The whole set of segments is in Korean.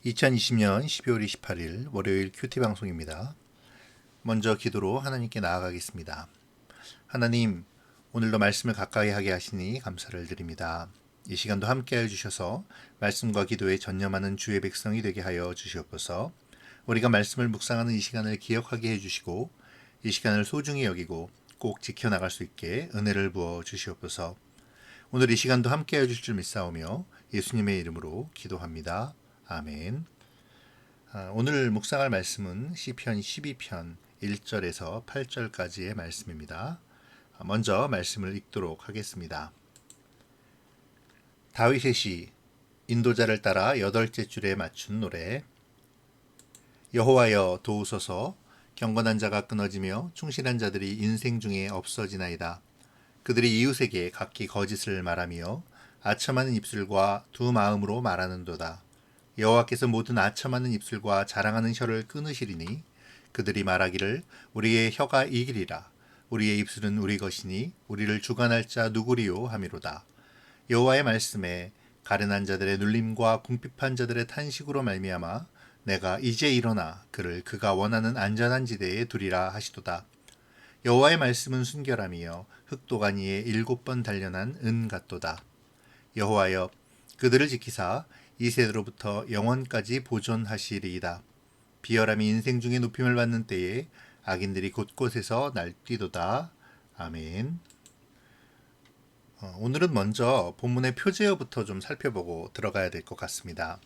2020년 12월 28일 월요일 큐티 방송입니다. 먼저 기도로 하나님께 나아가겠습니다. 하나님, 오늘도 말씀을 가까이 하게 하시니 감사를 드립니다. 이 시간도 함께하여 주셔서 말씀과 기도에 전념하는 주의 백성이 되게 하여 주시옵소서. 우리가 말씀을 묵상하는 이 시간을 기억하게 해주시고 이 시간을 소중히 여기고 꼭 지켜나갈 수 있게 은혜를 부어 주시옵소서. 오늘 이 시간도 함께하여 주실 줄 믿사오며 예수님의 이름으로 기도합니다. 아멘. 오늘 묵상할 말씀은 시편 12편 1절에서 8절까지의 말씀입니다. 먼저 말씀을 읽도록 하겠습니다. 다윗의 시, 인도자를 따라 여덟째 줄에 맞춘 노래. 여호와여 도우소서, 경건한 자가 끊어지며 충실한 자들이 인생 중에 없어지나이다. 그들이 이웃에게 각기 거짓을 말하며 아첨하는 입술과 두 마음으로 말하는도다. 여호와께서 모든 아첨하는 입술과 자랑하는 혀를 끊으시리니 그들이 말하기를 우리의 혀가 이기리라. 우리의 입술은 우리 것이니 우리를 주관할 자 누구리요 하미로다. 여호와의 말씀에 가련한 자들의 눌림과 궁핍한 자들의 탄식으로 말미암아 내가 이제 일어나 그를 그가 원하는 안전한 지대에 두리라 하시도다. 여호와의 말씀은 순결함이여 흑도가니에 7번 단련한 은 같도다. 여호와여 그들을 지키사 이 세대로부터 영원까지 보존하시리이다. 비열함이 인생 중에 높임을 받는 때에 악인들이 곳곳에서 날뛰도다. 아멘. 오늘은 먼저 본문의 표제어부터 좀 살펴보고 들어가야 될 것 같습니다.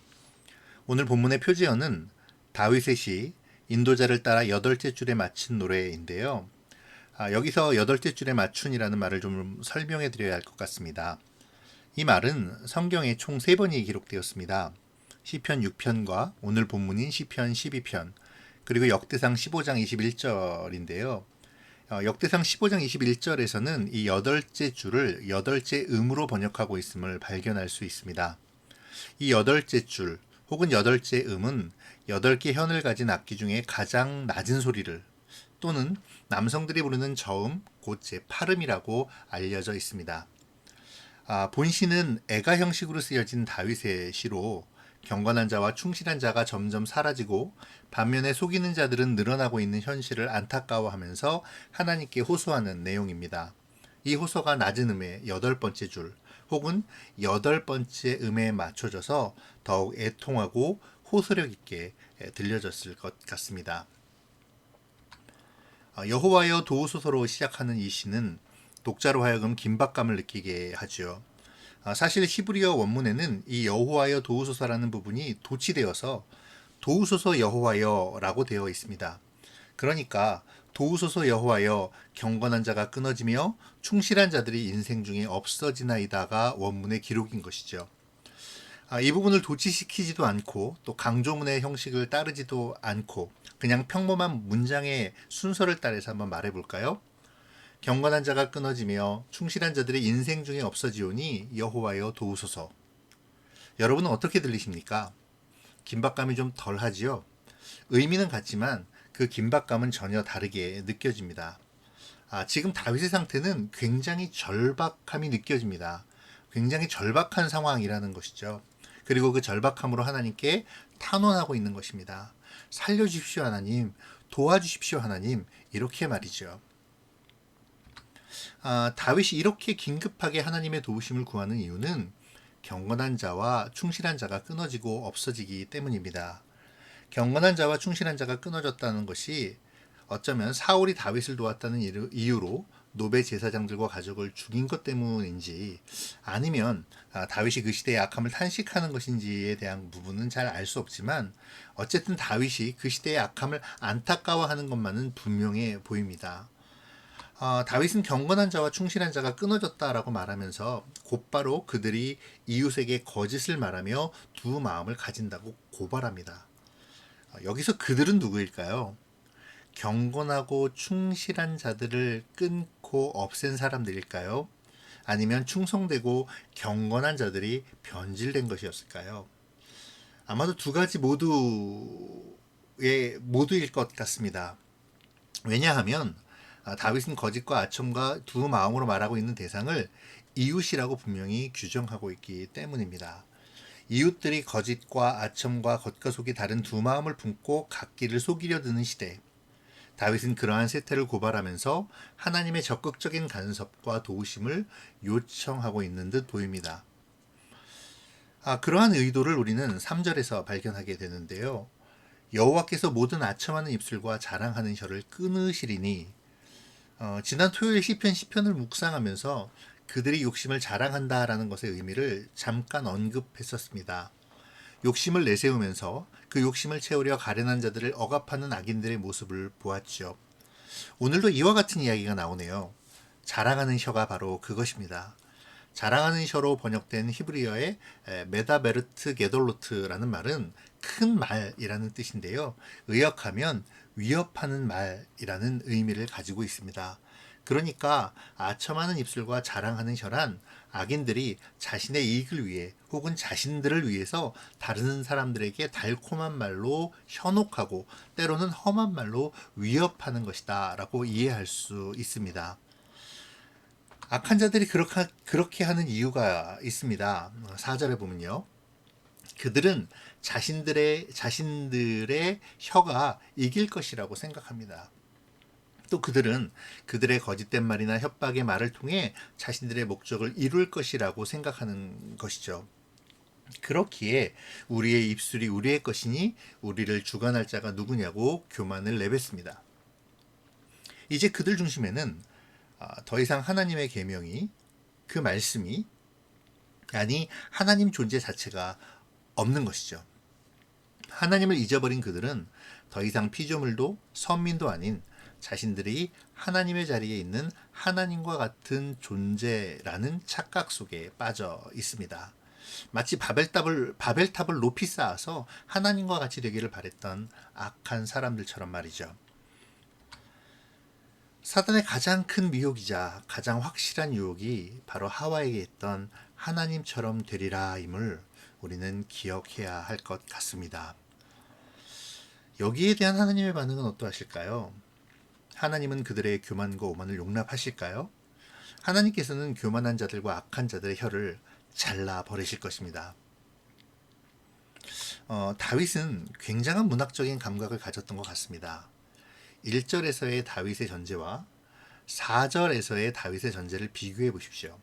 오늘 본문의 표제어는 다윗의 시 인도자를 따라 여덟째 줄에 맞춘 노래인데요. 여기서 여덟째 줄에 맞춘이라는 말을 좀 설명해 드려야 할 것 같습니다. 이 말은 성경에 총 3번이 기록되었습니다. 시편 6편과 오늘 본문인 시편 12편, 그리고 역대상 15장 21절인데요. 역대상 15장 21절에서는 이 여덟째 줄을 여덟째 음으로 번역하고 있음을 발견할 수 있습니다. 이 여덟째 줄 혹은 여덟째 음은 8개 현을 가진 악기 중에 가장 낮은 소리를 또는 남성들이 부르는 저음, 곧 제8음이라고 알려져 있습니다. 본시는 애가 형식으로 쓰여진 다윗의 시로 경건한 자와 충실한 자가 점점 사라지고 반면에 속이는 자들은 늘어나고 있는 현실을 안타까워하면서 하나님께 호소하는 내용입니다. 이 호소가 낮은 음의 8번째 줄 혹은 8번째 음에 맞춰져서 더욱 애통하고 호소력 있게 들려졌을 것 같습니다. 여호와여 도우소서로 시작하는 이 시는 독자로 하여금 긴박감을 느끼게 하죠. 사실 히브리어 원문에는 이 여호와여 도우소서라는 부분이 도치되어서 도우소서 여호와여라고 되어 있습니다. 그러니까 도우소서 여호와여 경건한 자가 끊어지며 충실한 자들이 인생 중에 없어지나이다가 원문의 기록인 것이죠. 이 부분을 도치시키지도 않고 또 강조문의 형식을 따르지도 않고 그냥 평범한 문장의 순서를 따라서 한번 말해볼까요? 경건한 자가 끊어지며 충실한 자들의 인생 중에 없어지오니 여호와여 도우소서. 여러분은 어떻게 들리십니까? 긴박감이 좀 덜하지요? 의미는 같지만 그 긴박감은 전혀 다르게 느껴집니다. 지금 다윗의 상태는 굉장히 절박함이 느껴집니다. 굉장히 절박한 상황이라는 것이죠. 그리고 그 절박함으로 하나님께 탄원하고 있는 것입니다. 살려주십시오 하나님, 도와주십시오 하나님, 이렇게 말이죠. 다윗이 이렇게 긴급하게 하나님의 도우심을 구하는 이유는 경건한 자와 충실한 자가 끊어지고 없어지기 때문입니다. 경건한 자와 충실한 자가 끊어졌다는 것이 어쩌면 사울이 다윗을 도왔다는 이유로 노베 제사장들과 가족을 죽인 것 때문인지 아니면 다윗이 그 시대의 악함을 탄식하는 것인지에 대한 부분은 잘 알 수 없지만 어쨌든 다윗이 그 시대의 악함을 안타까워하는 것만은 분명해 보입니다. 다윗은 경건한 자와 충실한 자가 끊어졌다라고 말하면서 곧바로 그들이 이웃에게 거짓을 말하며 두 마음을 가진다고 고발합니다. 여기서 그들은 누구일까요? 경건하고 충실한 자들을 끊고 없앤 사람들일까요? 아니면 충성되고 경건한 자들이 변질된 것이었을까요? 아마도 두 가지 모두일 것 같습니다. 왜냐하면 다윗은 거짓과 아첨과 두 마음으로 말하고 있는 대상을 이웃이라고 분명히 규정하고 있기 때문입니다. 이웃들이 거짓과 아첨과 겉과 속이 다른 두 마음을 품고 각기를 속이려 드는 시대. 다윗은 그러한 세태를 고발하면서 하나님의 적극적인 간섭과 도우심을 요청하고 있는 듯 보입니다. 그러한 의도를 우리는 3절에서 발견하게 되는데요. 여호와께서 모든 아첨하는 입술과 자랑하는 혀를 끊으시리니, 지난 토요일 시편 10편을 묵상하면서 그들이 욕심을 자랑한다라는 것의 의미를 잠깐 언급했었습니다. 욕심을 내세우면서 그 욕심을 채우려 가련한 자들을 억압하는 악인들의 모습을 보았죠. 오늘도 이와 같은 이야기가 나오네요. 자랑하는 혀가 바로 그것입니다. 자랑하는 혀로 번역된 히브리어의 메다베르트 게돌로트라는 말은 큰 말이라는 뜻인데요. 의역하면 위협하는 말이라는 의미를 가지고 있습니다. 그러니까 아첨하는 입술과 자랑하는 혀란 악인들이 자신의 이익을 위해 혹은 자신들을 위해서 다른 사람들에게 달콤한 말로 현혹하고 때로는 험한 말로 위협하는 것이다 라고 이해할 수 있습니다. 악한 자들이 그렇게 하는 이유가 있습니다. 4절에 보면요. 그들은 자신들의 혀가 이길 것이라고 생각합니다. 또 그들은 그들의 거짓된 말이나 협박의 말을 통해 자신들의 목적을 이룰 것이라고 생각하는 것이죠. 그렇기에 우리의 입술이 우리의 것이니 우리를 주관할 자가 누구냐고 교만을 내뱉습니다. 이제 그들 중심에는 더 이상 하나님의 계명이, 그 말씀이, 아니 하나님 존재 자체가 없는 것이죠. 하나님을 잊어버린 그들은 더 이상 피조물도 선민도 아닌 자신들이 하나님의 자리에 있는 하나님과 같은 존재라는 착각 속에 빠져 있습니다. 마치 바벨탑을 높이 쌓아서 하나님과 같이 되기를 바랬던 악한 사람들처럼 말이죠. 사단의 가장 큰 미혹이자 가장 확실한 유혹이 바로 하와에게 했던 하나님처럼 되리라임을 우리는 기억해야 할 것 같습니다. 여기에 대한 하나님의 반응은 어떠하실까요? 하나님은 그들의 교만과 오만을 용납하실까요? 하나님께서는 교만한 자들과 악한 자들의 혀를 잘라 버리실 것입니다. 다윗은 굉장한 문학적인 감각을 가졌던 것 같습니다. 1절에서의 다윗의 전제와 4절에서의 다윗의 전제를 비교해 보십시오.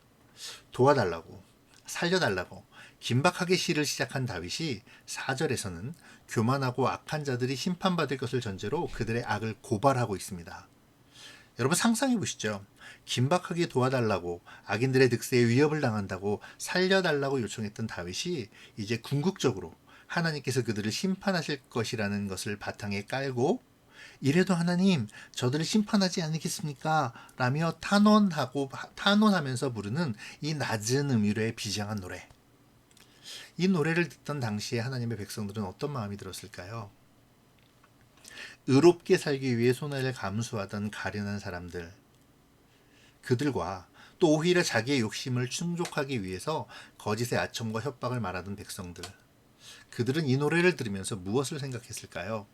도와달라고, 살려달라고 긴박하게 시를 시작한 다윗이 4절에서는 교만하고 악한 자들이 심판받을 것을 전제로 그들의 악을 고발하고 있습니다. 여러분 상상해 보시죠. 긴박하게 도와달라고, 악인들의 득세에 위협을 당한다고 살려달라고 요청했던 다윗이 이제 궁극적으로 하나님께서 그들을 심판하실 것이라는 것을 바탕에 깔고, 이래도 하나님 저들을 심판하지 않겠습니까? 라며 탄원하면서 부르는 이 낮은 음율의 비장한 노래. 이 노래를 듣던 당시에 하나님의 백성들은 어떤 마음이 들었을까요? 의롭게 살기 위해 손해를 감수하던 가련한 사람들, 그들과 또 오히려 자기의 욕심을 충족하기 위해서 거짓의 아첨과 협박을 말하던 백성들, 그들은 이 노래를 들으면서 무엇을 생각했을까요?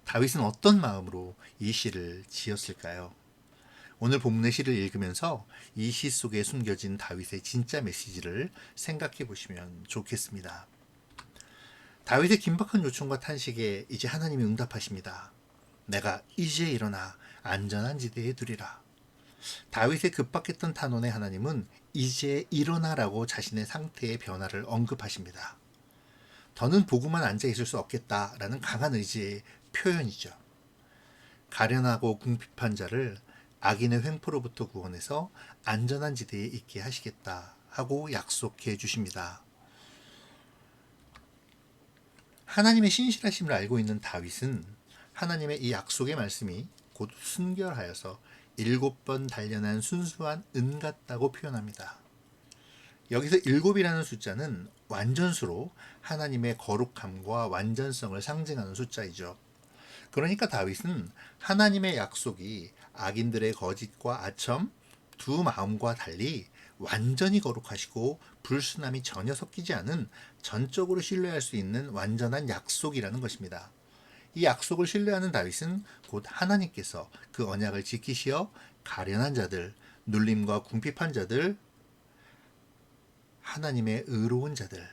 다윗은 어떤 마음으로 이 시를 지었을까요? 오늘 본문의 시를 읽으면서 이 시 속에 숨겨진 다윗의 진짜 메시지를 생각해 보시면 좋겠습니다. 다윗의 긴박한 요청과 탄식에 이제 하나님이 응답하십니다. 내가 이제 일어나 안전한 지대에 두리라. 다윗의 급박했던 탄원에 하나님은 이제 일어나라고 자신의 상태의 변화를 언급하십니다. 더는 보고만 앉아 있을 수 없겠다라는 강한 의지의 표현이죠. 가련하고 궁핍한 자를 악인의 횡포로부터 구원해서 안전한 지대에 있게 하시겠다 하고 약속해 주십니다. 하나님의 신실하심을 알고 있는 다윗은 하나님의 이 약속의 말씀이 곧 순결하여서 7번 단련한 순수한 은 같다고 표현합니다. 여기서 7이라는 숫자는 완전수로 하나님의 거룩함과 완전성을 상징하는 숫자이죠. 그러니까 다윗은 하나님의 약속이 악인들의 거짓과 아첨, 두 마음과 달리 완전히 거룩하시고 불순함이 전혀 섞이지 않은 전적으로 신뢰할 수 있는 완전한 약속이라는 것입니다. 이 약속을 신뢰하는 다윗은 곧 하나님께서 그 언약을 지키시어 가련한 자들, 눌림과 궁핍한 자들, 하나님의 의로운 자들,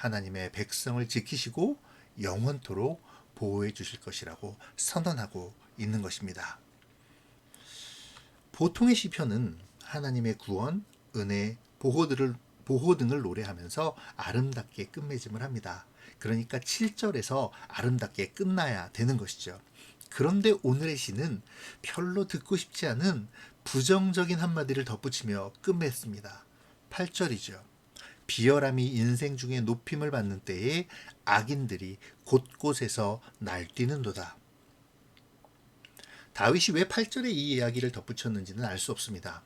하나님의 백성을 지키시고 영원토록 보호해 주실 것이라고 선언하고 있는 것입니다. 보통의 시편은 하나님의 구원, 은혜, 보호 등을 노래하면서 아름답게 끝맺음을 합니다. 그러니까 7절에서 아름답게 끝나야 되는 것이죠. 그런데 오늘의 시는 별로 듣고 싶지 않은 부정적인 한마디를 덧붙이며 끝맺습니다. 8절이죠. 비열함이 인생 중에 높임을 받는 때에 악인들이 곳곳에서 날뛰는도다. 다윗이 왜 8절에 이 이야기를 덧붙였는지는 알 수 없습니다.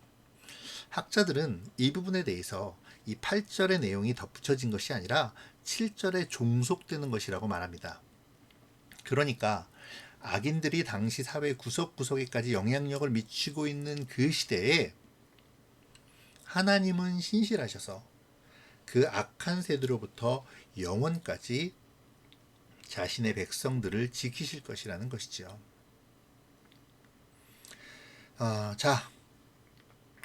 학자들은 이 부분에 대해서 이 8절의 내용이 덧붙여진 것이 아니라 7절에 종속되는 것이라고 말합니다. 그러니까 악인들이 당시 사회 구석구석에까지 영향력을 미치고 있는 그 시대에 하나님은 신실하셔서 그 악한 세대로부터 영원까지 자신의 백성들을 지키실 것이라는 것이죠. 자,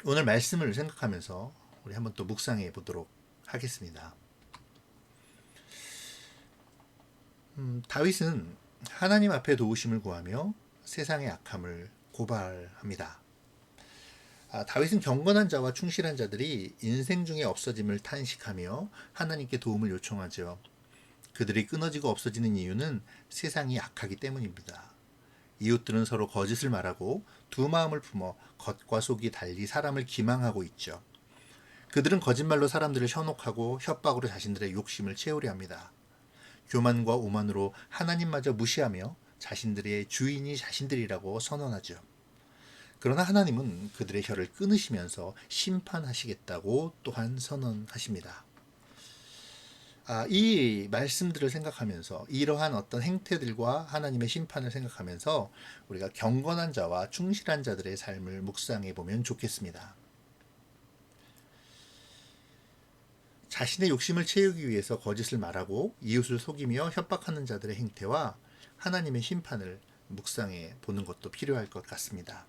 오늘 말씀을 생각하면서 우리 한번 또 묵상해 보도록 하겠습니다. 다윗은 하나님 앞에 도우심을 구하며 세상의 악함을 고발합니다. 다윗은 경건한 자와 충실한 자들이 인생 중에 없어짐을 탄식하며 하나님께 도움을 요청하죠. 그들이 끊어지고 없어지는 이유는 세상이 악하기 때문입니다. 이웃들은 서로 거짓을 말하고 두 마음을 품어 겉과 속이 달리 사람을 기망하고 있죠. 그들은 거짓말로 사람들을 현혹하고 협박으로 자신들의 욕심을 채우려 합니다. 교만과 오만으로 하나님마저 무시하며 자신들의 주인이 자신들이라고 선언하죠. 그러나 하나님은 그들의 혀를 끊으시면서 심판하시겠다고 또한 선언하십니다. 이 말씀들을 생각하면서 이러한 어떤 행태들과 하나님의 심판을 생각하면서 우리가 경건한 자와 충실한 자들의 삶을 묵상해 보면 좋겠습니다. 자신의 욕심을 채우기 위해서 거짓을 말하고 이웃을 속이며 협박하는 자들의 행태와 하나님의 심판을 묵상해 보는 것도 필요할 것 같습니다.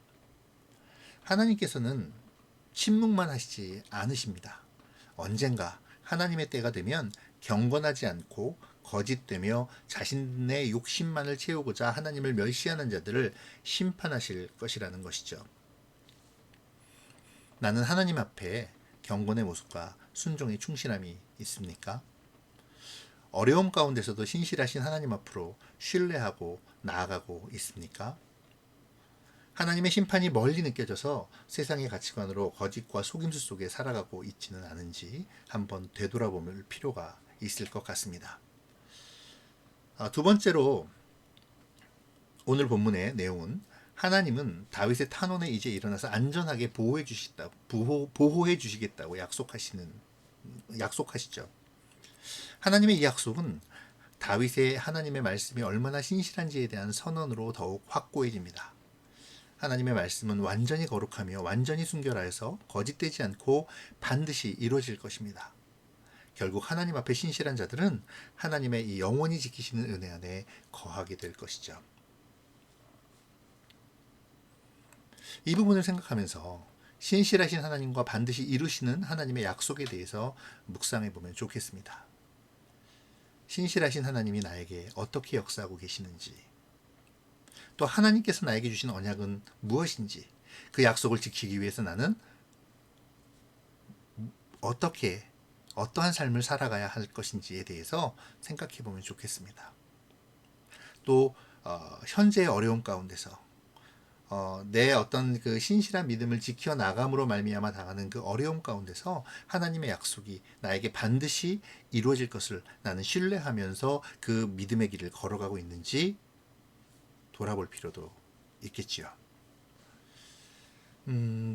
하나님께서는 침묵만 하시지 않으십니다. 언젠가 하나님의 때가 되면 경건하지 않고 거짓되며 자신의 욕심만을 채우고자 하나님을 멸시하는 자들을 심판하실 것이라는 것이죠. 나는 하나님 앞에 경건의 모습과 순종의 충실함이 있습니까? 어려움 가운데서도 신실하신 하나님 앞으로 신뢰하고 나아가고 있습니까? 하나님의 심판이 멀리 느껴져서 세상의 가치관으로 거짓과 속임수 속에 살아가고 있지는 않은지 한번 되돌아볼 필요가 있을 것 같습니다. 두 번째로 오늘 본문의 내용은 하나님은 다윗의 탄원에 이제 일어나서 안전하게 보호해 주시겠다고 약속하시죠. 하나님의 이 약속은 다윗의 하나님의 말씀이 얼마나 신실한지에 대한 선언으로 더욱 확고해집니다. 하나님의 말씀은 완전히 거룩하며 완전히 순결하여서 거짓되지 않고 반드시 이루어질 것입니다. 결국 하나님 앞에 신실한 자들은 하나님의 이 영원히 지키시는 은혜 안에 거하게 될 것이죠. 이 부분을 생각하면서 신실하신 하나님과 반드시 이루시는 하나님의 약속에 대해서 묵상해 보면 좋겠습니다. 신실하신 하나님이 나에게 어떻게 역사하고 계시는지, 또 하나님께서 나에게 주신 언약은 무엇인지, 그 약속을 지키기 위해서 나는 어떠한 삶을 살아가야 할 것인지에 대해서 생각해 보면 좋겠습니다. 또 현재의 어려움 가운데서 내 어떤 그 신실한 믿음을 지켜 나감으로 말미암아 당하는 그 어려움 가운데서 하나님의 약속이 나에게 반드시 이루어질 것을 나는 신뢰하면서 그 믿음의 길을 걸어가고 있는지 돌아볼 필요도 있겠지요.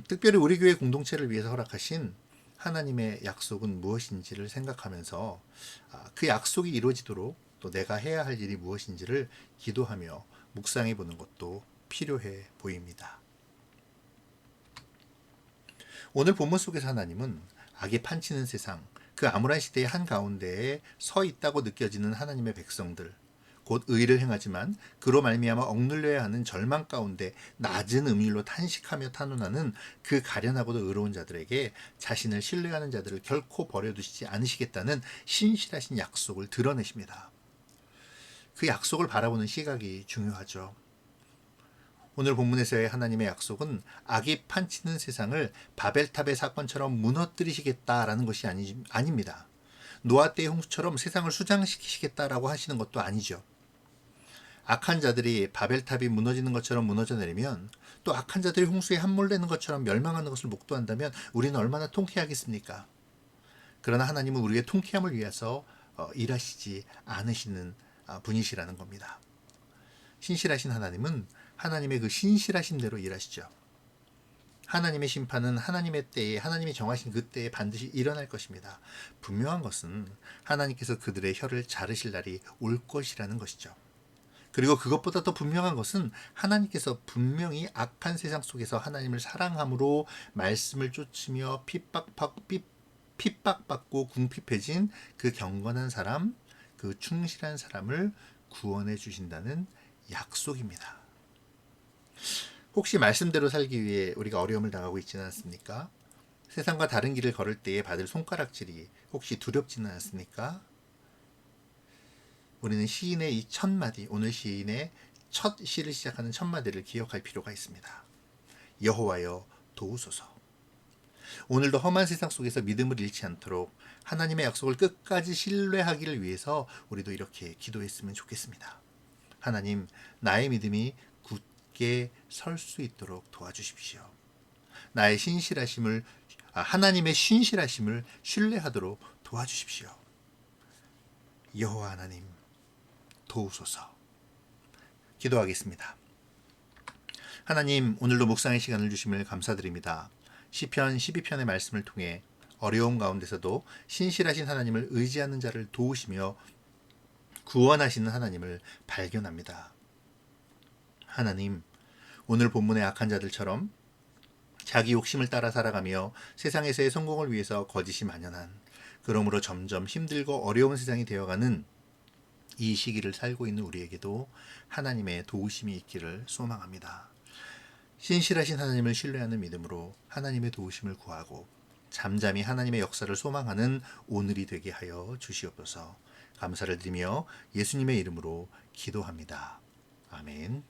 특별히 우리 교회 공동체를 위해서 허락하신 하나님의 약속은 무엇인지를 생각하면서 그 약속이 이루어지도록 또 내가 해야 할 일이 무엇인지를 기도하며 묵상해 보는 것도 필요해 보입니다. 오늘 본문 속에서 하나님은 악이 판치는 세상, 그 암울한 시대의 한가운데에 서 있다고 느껴지는 하나님의 백성들, 곧 의를 행하지만 그로 말미암아 억눌려야 하는 절망 가운데 낮은 음율로 탄식하며 탄원하는 그 가련하고도 의로운 자들에게 자신을 신뢰하는 자들을 결코 버려두시지 않으시겠다는 신실하신 약속을 드러내십니다. 그 약속을 바라보는 시각이 중요하죠. 오늘 본문에서의 하나님의 약속은 악이 판치는 세상을 바벨탑의 사건처럼 무너뜨리시겠다라는 것이 아닙니다. 노아 때의 홍수처럼 세상을 수장시키시겠다라고 하시는 것도 아니죠. 악한 자들이 바벨탑이 무너지는 것처럼 무너져 내리면, 또 악한 자들이 홍수에 함몰되는 것처럼 멸망하는 것을 목도한다면 우리는 얼마나 통쾌하겠습니까? 그러나 하나님은 우리의 통쾌함을 위해서 일하시지 않으시는 분이시라는 겁니다. 신실하신 하나님은 하나님의 그 신실하신 대로 일하시죠. 하나님의 심판은 하나님의 때에, 하나님이 정하신 그 때에 반드시 일어날 것입니다. 분명한 것은 하나님께서 그들의 혀를 자르실 날이 올 것이라는 것이죠. 그리고 그것보다 더 분명한 것은 하나님께서 분명히 악한 세상 속에서 하나님을 사랑함으로 말씀을 쫓으며 핍박받고 궁핍해진 그 경건한 사람, 그 충실한 사람을 구원해 주신다는 약속입니다. 혹시 말씀대로 살기 위해 우리가 어려움을 당하고 있지는 않습니까? 세상과 다른 길을 걸을 때에 받을 손가락질이 혹시 두렵지는 않습니까? 우리는 시인의 이 첫 마디, 오늘 시인의 첫 시를 시작하는 첫 마디를 기억할 필요가 있습니다. 여호와여 도우소서. 오늘도 험한 세상 속에서 믿음을 잃지 않도록 하나님의 약속을 끝까지 신뢰하기를 위해서 우리도 이렇게 기도했으면 좋겠습니다. 하나님, 나의 믿음이 굳게 설 수 있도록 도와주십시오. 나의 하나님의 신실하심을 신뢰하도록 도와주십시오. 여호와 하나님, 도우소서. 기도하겠습니다. 하나님, 오늘도 묵상의 시간을 주심을 감사드립니다. 시편 12편의 말씀을 통해 어려움 가운데서도 신실하신 하나님을 의지하는 자를 도우시며 구원하시는 하나님을 발견합니다. 하나님, 오늘 본문의 악한 자들처럼 자기 욕심을 따라 살아가며 세상에서의 성공을 위해서 거짓이 만연한, 그러므로 점점 힘들고 어려운 세상이 되어가는 이 시기를 살고 있는 우리에게도 하나님의 도우심이 있기를 소망합니다. 신실하신 하나님을 신뢰하는 믿음으로 하나님의 도우심을 구하고 잠잠히 하나님의 역사를 소망하는 오늘이 되게 하여 주시옵소서. 감사를 드리며 예수님의 이름으로 기도합니다. 아멘.